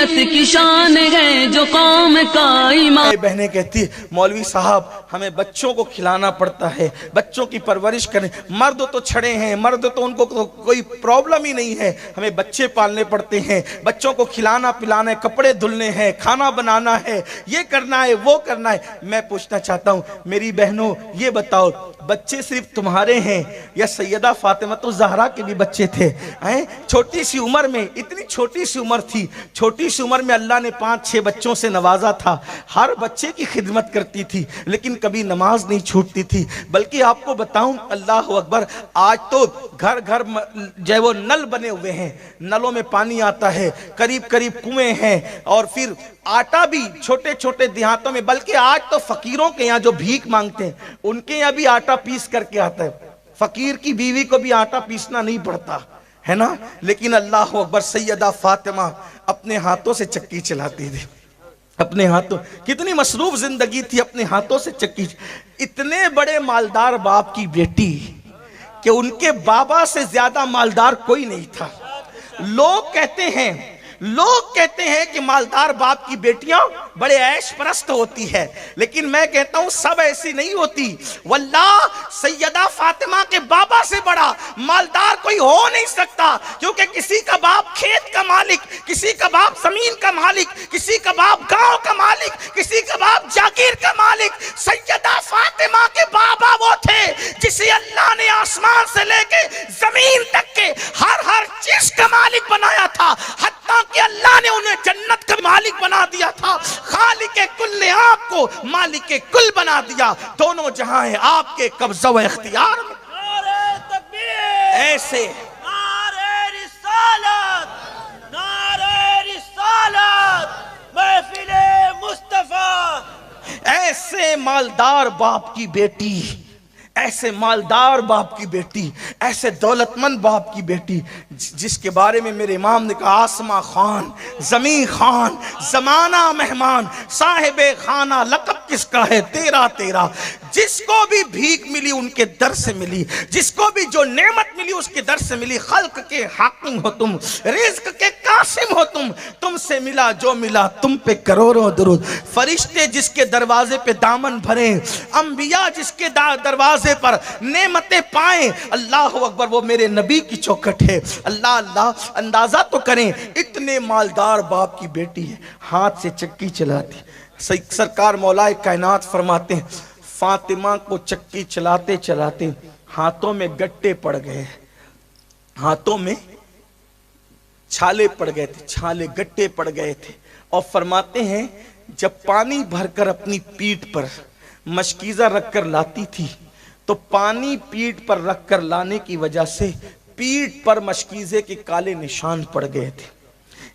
شریعت کی شان ہے جو قوم کا ایمان. بہنیں کہتی مولوی صاحب ہمیں بچوں کو کھلانا پڑتا ہے, بچوں کی پرورش کریں, مرد تو چھڑے ہیں, مرد تو ان کو کوئی پرابلم ہی نہیں ہے, ہمیں بچے پالنے پڑتے ہیں, بچوں کو کھلانا پلانا ہے, کپڑے دھلنے ہیں, کھانا بنانا ہے, یہ کرنا ہے وہ کرنا ہے. میں پوچھنا چاہتا ہوں میری بہنوں یہ بتاؤ بچے صرف تمہارے ہیں یا سیدہ فاطمہ الزہرا کے بھی بچے تھے؟ چھوٹی سی عمر میں, اتنی چھوٹی سی عمر تھی, چھوٹی سی عمر میں اللہ نے 5-6 بچوں سے نوازا تھا, ہر بچے کی خدمت کرتی تھی لیکن کبھی نماز نہیں چھوٹتی تھی. بلکہ آپ کو بتاؤں اللہ اکبر, آج تو گھر گھر جو وہ نل بنے ہوئے ہیں, نلوں میں پانی آتا ہے, قریب قریب کنویں ہیں, اور پھر آٹا بھی چھوٹے چھوٹے دیہاتوں میں, بلکہ آج تو فقیروں کے یہاں جو بھیک مانگتے ہیں ان کے یہاں بھی آٹا پیس کر کے آتا ہے. فقیر کی بیوی کو بھی آٹا پیسنا نہیں پڑتا ہے نا, لیکن اللہ اکبر سیدہ فاطمہ اپنے ہاتھوں سے چکی چلاتی تھی, اپنے ہاتھوں, کتنی مصروف زندگی تھی, اپنے ہاتھوں سے چکی. اتنے بڑے مالدار باپ کی بیٹی کہ ان کے بابا سے زیادہ مالدار کوئی نہیں تھا. لوگ کہتے ہیں کہ مالدار باپ کی بیٹیاں بڑے عیش پرست ہوتی ہے, لیکن میں کہتا ہوں سب ایسی نہیں ہوتی. واللہ سیدہ فاطمہ کے بابا سے بڑا مالدار کوئی ہو نہیں سکتا, کیونکہ کسی کا باپ کھیت کا مالک, کسی کا باپ زمین کا مالک, کسی کا باپ گاؤں کا مالک, کسی کا باپ جاگیر کا مالک. سیدہ فاطمہ کے بابا وہ تھے جسے اللہ نے آسمان سے لے کے زمین تک کے ہر چیز کا مالک بنایا تھا, حتیٰ کہ اللہ نے انہیں جنت کا مالک بنا دیا تھا. خالق کل نے آپ کو مالک کل بنا دیا. دونوں جہاں ہیں آپ کے قبضہ و اختیار میں. نعرہ تکبیر, ایسے نعرہ رسالت, نعرہ رسالت, محفل مصطفیٰ. ایسے مالدار باپ کی بیٹی, ایسے مالدار باپ کی بیٹی, ایسے دولت مند باپ کی بیٹی جس کے بارے میں میرے امام نے کہا آسماں خان, زمین خان, زمانہ مہمان, صاحب خانہ لقب کس کا ہے تیرا تیرا. جس کو بھی بھیک ملی ان کے در سے ملی, جس کو بھی جو نعمت ملی اس کے در سے ملی. خلق کے حاکم ہو تم, رزق کے قاسم ہو تم سے ملا جو ملا تم پہ کروڑوں درود. فرشتے جس کے دروازے پہ دامن بھریں, انبیاء جس کے دروازے پر نعمتیں پائیں, اللہ اکبر وہ میرے نبی کی چوکھٹ ہے. اللہ اللہ اندازہ تو کریں, اتنے مالدار باپ کی بیٹی ہے, ہاتھ سے چکی چلاتی. سرکار مولا کائنات فرماتے ہیں فاطمہ کو چکی چلاتے چلاتے ہاتھوں میں گٹے پڑ گئے, ہاتھوں میں چھالے پڑ گئے تھے, چھالے گٹے پڑ گئے تھے. اور فرماتے ہیں جب پانی بھر کر اپنی پیٹھ پر مشکیزہ رکھ کر لاتی تھی تو پانی پیٹھ پر رکھ کر لانے کی وجہ سے پیٹھ پر مشکیزے کے کالے نشان پڑ گئے تھے.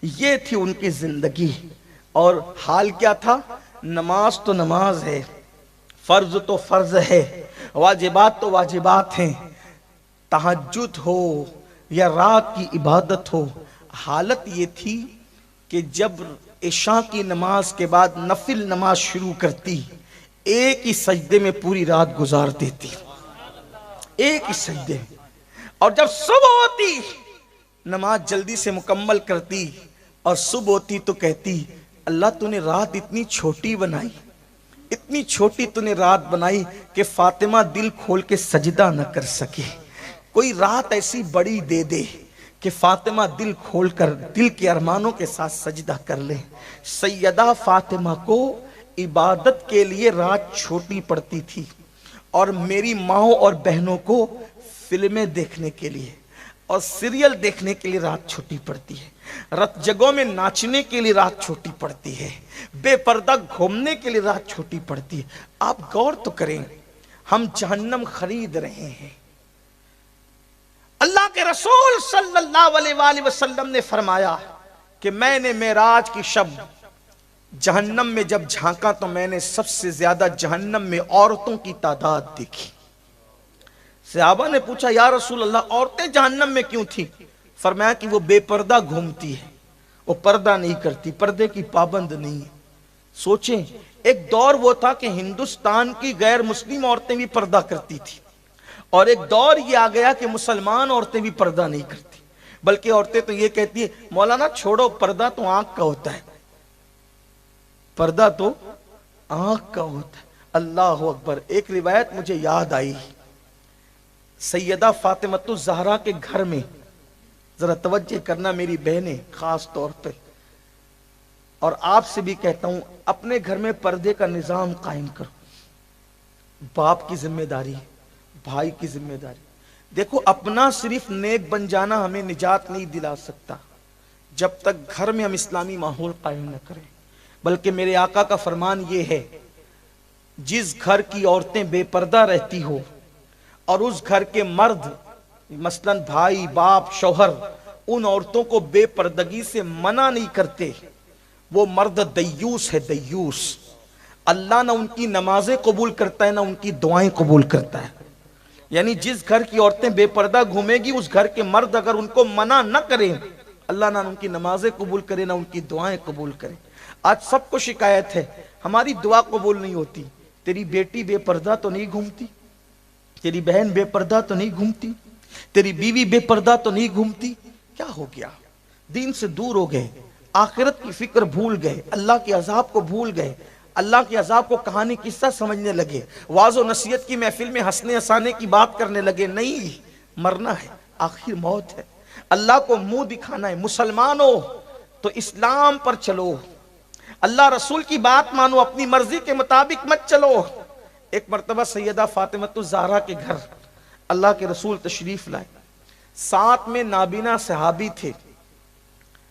یہ تھی ان کی زندگی. اور حال کیا تھا؟ نماز تو نماز ہے, فرض تو فرض ہے, واجبات تو واجبات ہیں, تہجد ہو یا رات کی عبادت ہو. حالت یہ تھی کہ جب عشاء کی نماز کے بعد نفل نماز شروع کرتی, ایک ہی سجدے میں پوری رات گزار دیتی, ایک ہی سجدے. اور جب صبح ہوتی نماز جلدی سے مکمل کرتی, اور صبح ہوتی تو کہتی اللہ تو نے رات اتنی چھوٹی بنائی, اتنی چھوٹی تو نے رات بنائی کہ فاطمہ دل کھول کے سجدہ نہ کر سکے. کوئی رات ایسی بڑی دے دے کہ فاطمہ دل کھول کر دل کے ارمانوں کے ساتھ سجدہ کر لے. سیدہ فاطمہ کو عبادت کے لیے رات چھوٹی پڑتی تھی, اور میری ماؤں اور بہنوں کو فلمیں دیکھنے کے لیے اور سیریل دیکھنے کے لیے رات چھوٹی پڑتی ہے, رت جگہوں میں ناچنے کے لیے رات چھوٹی پڑتی ہے, بے پردہ گھومنے کے لیے رات چھوٹی پڑتی ہے. آپ غور تو کریں, ہم جہنم خرید رہے ہیں. اللہ کے رسول صلی اللہ علیہ وآلہ وسلم نے فرمایا کہ میں نے معراج کی شب جہنم میں جب جھانکا تو میں نے سب سے زیادہ جہنم میں عورتوں کی تعداد دیکھی. صحابہ نے پوچھا یا رسول اللہ عورتیں جہنم میں کیوں تھی؟ فرمایا کہ وہ بے پردہ گھومتی ہے, وہ پردہ نہیں کرتی, پردے کی پابند نہیں ہے. سوچیں ایک دور وہ تھا کہ ہندوستان کی غیر مسلم عورتیں بھی پردہ کرتی تھی, اور ایک دور یہ آ گیا کہ مسلمان عورتیں بھی پردہ نہیں کرتی. بلکہ عورتیں تو یہ کہتی ہیں مولانا چھوڑو پردہ تو آنکھ کا ہوتا ہے، پردہ تو آنکھ کا ہوتا ہے۔ اللہ اکبر۔ ایک روایت مجھے یاد آئی، سیدہ فاطمۃ الزہرا کے گھر میں، ذرا توجہ کرنا میری بہنیں خاص طور پہ، اور آپ سے بھی کہتا ہوں اپنے گھر میں پردے کا نظام قائم کرو۔ باپ کی ذمہ داری، بھائی کی ذمہ داری۔ دیکھو اپنا صرف نیک بن جانا ہمیں نجات نہیں دلا سکتا جب تک گھر میں ہم اسلامی ماحول قائم نہ کریں، بلکہ میرے آقا کا فرمان یہ ہے جس گھر کی عورتیں بے پردہ رہتی ہو اور اس گھر کے مرد مثلا بھائی باپ شوہر ان عورتوں کو بے پردگی سے منع نہیں کرتے، وہ مرد دیوس ہے، دیوس۔ اللہ نہ ان کی نمازیں قبول کرتا ہے نہ ان کی دعائیں قبول کرتا ہے۔ یعنی جس گھر کی عورتیں بے پردہ گھومے گی اس گھر کے مرد اگر ان کو منع نہ کریں، اللہ نہ ان کی نمازیں قبول کرے نہ ان کی دعائیں قبول کرے۔ آج سب کو شکایت ہے ہماری دعا قبول نہیں ہوتی، تیری بیٹی بے پردہ تو نہیں گھومتی، تیری بہن بے پردہ تو نہیں گھومتی، تیری بیوی بے پردہ تو نہیں گھومتی، کیا ہو گیا؟ دین سے دور ہو گئے، آخرت کی فکر بھول گئے، اللہ کے عذاب کو بھول گئے، اللہ کے عذاب کو کہانی قصہ سمجھنے لگے، واعظ و نصیحت کی محفل میں ہنسنے ہنسانے کی بات کرنے لگے۔ نہیں، مرنا ہے، آخر موت ہے، اللہ کو منہ دکھانا ہے۔ مسلمان ہو تو اسلام پر چلو، اللہ رسول کی بات مانو، اپنی مرضی کے مطابق مت چلو۔ ایک مرتبہ سیدہ فاطمۃ الزہرا کے گھر اللہ کے رسول تشریف لائے، ساتھ میں نابینا صحابی تھے۔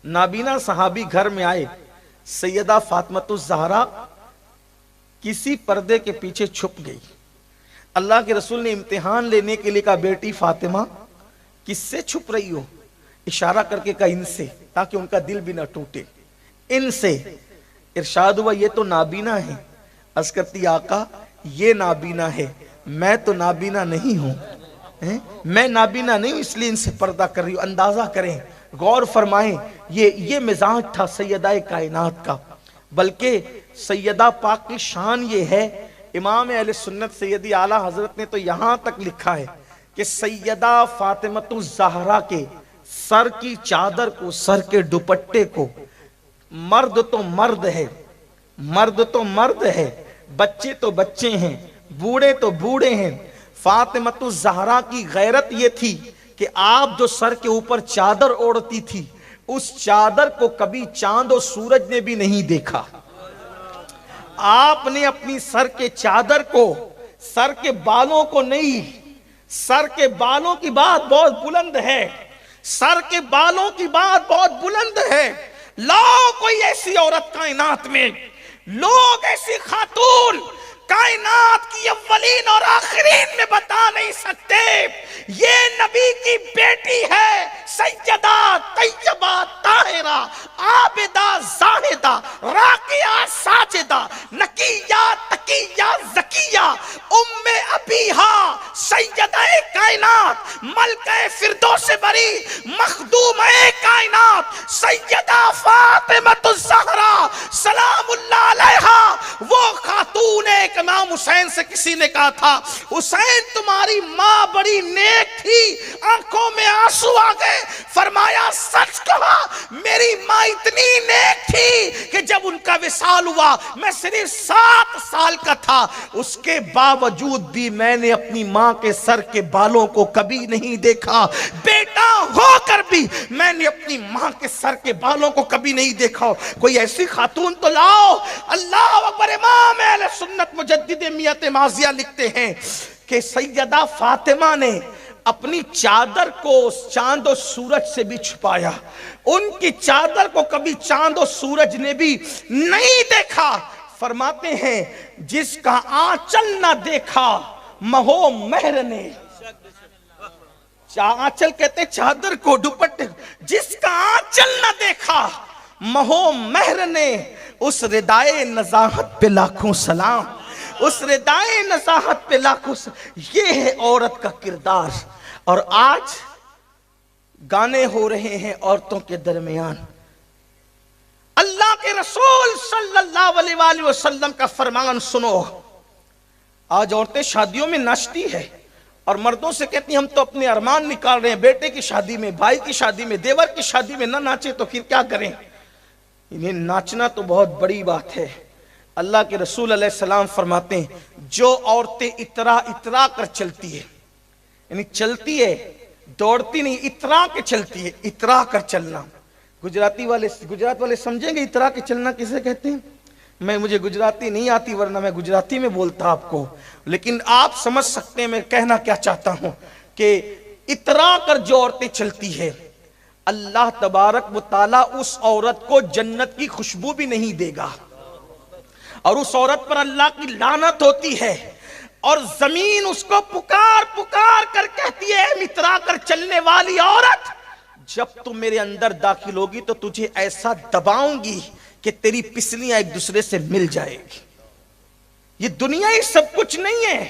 نابینا صحابی گھر میں آئے، سیدہ فاطمۃ الزہرا کسی پردے کے پیچھے چھپ گئی۔ اللہ کے رسول نے امتحان لینے کے لیے کہا بیٹی فاطمہ کس سے چھپ رہی ہو؟ اشارہ کر کے کہا ان سے، تاکہ ان کا دل بھی نہ ٹوٹے، ان سے۔ ارشاد ہوا یہ تو نابینا ہے۔ عرض کرتی آقا یہ نابینا ہے، میں تو نابینا نہیں ہوں، میں نابینا نہیں ہوں، اس لیے ان سے پردہ کر رہی ہوں۔ اندازہ کریں، غور فرمائیں، یہ مزاج تھا سیدہ کائنات کا۔ بلکہ سیدہ پاک کی شان یہ ہے، امام اہل سنت سیدی اعلیٰ حضرت نے تو یہاں تک لکھا ہے کہ سیدہ فاطمۃ الزہرا کے سر کی چادر کو، سر کے دوپٹے کو، مرد تو مرد ہے، مرد تو مرد ہے، بچے تو بچے ہیں، بوڑھے تو بوڑھے ہیں، فاطمۃ الزہرا کی غیرت یہ تھی کہ آپ جو سر کے اوپر چادر اوڑھتی تھی اس چادر کو کبھی چاند و سورج نے بھی نہیں دیکھا۔ آپ نے اپنی سر کے چادر کو، سر کے بالوں کو نہیں، سر کے بالوں کی بات بہت بلند ہے، سر کے بالوں کی بات بہت بلند ہے۔ لاؤ کوئی ایسی عورت کائنات میں، لوگ ایسی خاتون کائنات کی اولین اور آخرین میں بتا نہیں سکتے یہ نبی کی بیٹی ہے، سیدہ طیبہ طاہرہ عابدہ زاہدہ راکعہ ساجدہ نقیہ تقیہ زکیہ ام ابیہا سیدہ کائنات ملکہ فردوس بری مخدومہ کائنات سیدہ فاطمۃ الزہرا سلام اللہ علیہا۔ وہ خاتون ایک امام حسین سے کسی نے کہا تھا حسین تمہاری ماں بڑی نیک تھی، آنکھوں میں آنسو آ گئے، فرمایا سچ کہا میری ماں اتنی نیک تھی کہ جب ان کا وصال ہوا میں صرف 7 سال کا تھا، اس کے باوجود بھی میں نے اپنی ماں کے سر کے بالوں کو کبھی نہیں دیکھا، بیٹا ہو کر بھی میں نے اپنی ماں کے سر کے بالوں کو کبھی نہیں دیکھا۔ کوئی ایسی خاتون تو لاؤ۔ اللہ اکبر۔ امام اہل سنت مجدد میت ماضیہ لکھتے ہیں کہ سیدہ فاطمہ نے اپنی چادر کو چاند و سورج سے بھی چھپایا، ان کی چادر کو کبھی چاند و سورج نے بھی نہیں دیکھا۔ فرماتے ہیں جس کا آنچل نہ دیکھا مہو مہر نے، آنچل کہتے ہیں چادر کو، دوپٹے، جس کا آنچل نہ دیکھا مہو مہر نے، اس ردائے نزاہت پہ لاکھوں سلام، اس ردائے نزاہت پہ لاکھوں سلام۔ یہ ہے عورت کا کردار۔ اور آج گانے ہو رہے ہیں عورتوں کے درمیان۔ اللہ کے رسول صلی اللہ علیہ وآلہ وسلم کا فرمان سنو، آج عورتیں شادیوں میں ناچتی ہے، اور مردوں سے کہتی ہیں ہم تو اپنے ارمان نکال رہے ہیں، بیٹے کی شادی میں، بھائی کی شادی میں، دیور کی شادی میں نہ ناچے تو پھر کیا کریں؟ انہیں ناچنا تو بہت بڑی بات ہے۔ اللہ کے رسول علیہ السلام فرماتے ہیں جو عورتیں اترا اترا کر چلتی ہے، یعنی چلتی ہے دوڑتی نہیں، اترا کے چلتی ہے، اترا کر چلنا۔ گجرات والے سمجھیں گے اترا کے چلنا کسے کہتے ہیں؟ مجھے گجراتی نہیں آتی ورنہ میں گجراتی میں بولتا آپ کو، لیکن آپ سمجھ سکتے ہیں میں کہنا کیا چاہتا ہوں کہ اترا کر جو عورتیں چلتی ہے اللہ تبارک و تعالیٰ اس عورت کو جنت کی خوشبو بھی نہیں دے گا، اور اس عورت پر اللہ کی لعنت ہوتی ہے، اور زمین اس کو پکار پکار کر کہتی ہے اے اترا کر چلنے والی عورت، جب تم میرے اندر داخل ہوگی تو تجھے ایسا دباؤں گی کہ تیری پسلیاں ایک دوسرے سے مل جائے گی۔ یہ دنیا ہی سب کچھ نہیں ہے،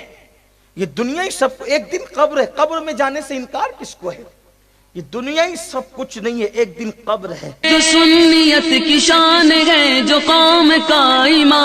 یہ دنیا ہی سب، ایک دن قبر ہے، قبر میں جانے سے انکار کس کو ہے؟ یہ دنیا ہی سب کچھ نہیں ہے، ایک دن قبر ہے۔ جو سنیت کی شان ہے، جو قوم کا ایمان